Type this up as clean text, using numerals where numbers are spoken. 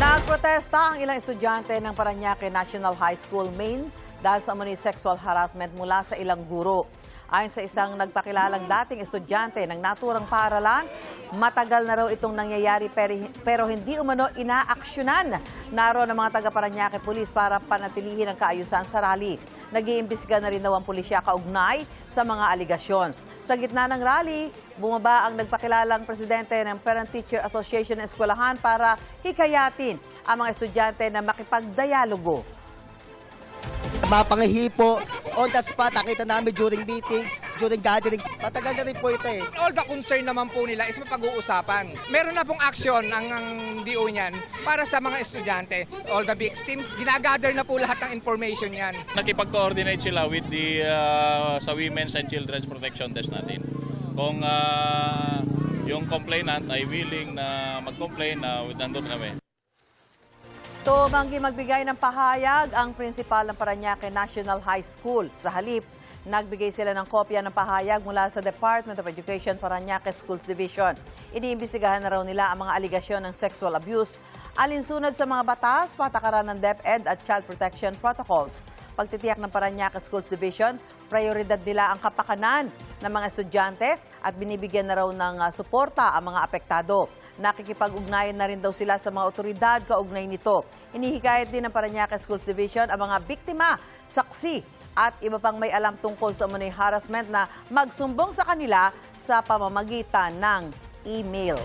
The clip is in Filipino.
Nagprotesta ang ilang estudyante ng Parañaque National High School Main dahil sa umano'y sexual harassment mula sa ilang guro. Ayon sa isang nagpakilalang dating estudyante ng naturang paaralan, matagal na raw itong nangyayari pero hindi umano inaaksyonan. Naroon ang mga taga-Parañaque Police para panatilihin ang kaayusan sa rally. Nag-iimbestiga na rin daw ang pulisya kaugnay sa mga aligasyon. Sa gitna ng rally, bumaba ang nagpakilalang presidente ng Parent Teacher Association ng eskwelahan para hikayatin ang mga estudyante na makipagdialogo. Mapangihipo, on the spot, nakita namin during meetings, during gatherings. Matagal na rin po ito eh. All the concern naman po nila is mapag-uusapan. Meron na pong action ang DO niyan para sa mga estudyante. All the victims, ginagather na po lahat ng information yan. Nakipag-coordinate sila with the sa Women's and Children's Protection Desk natin. Kung yung complainant ay willing na mag-complain, nandun kami. Tumanggi magbigay ng pahayag ang prinsipal ng Parañaque National High School. Sa halip, nagbigay sila ng kopya ng pahayag mula sa Department of Education Parañaque Schools Division. Iniimbestigahan na raw nila ang mga aligasyon ng sexual abuse, alinsunod sa mga batas, patakaran ng DepEd at Child Protection Protocols. Pagtitiyak ng Parañaque Schools Division, prioridad nila ang kapakanan ng mga estudyante at binibigyan na raw ng suporta ang mga apektado. Nakikipag-ugnayan na rin daw sila sa mga otoridad kaugnay nito. Inihikayat din ng Parañaque Schools Division ang mga biktima, saksi at iba pang may alam tungkol sa umano'y harassment na magsumbong sa kanila sa pamamagitan ng email.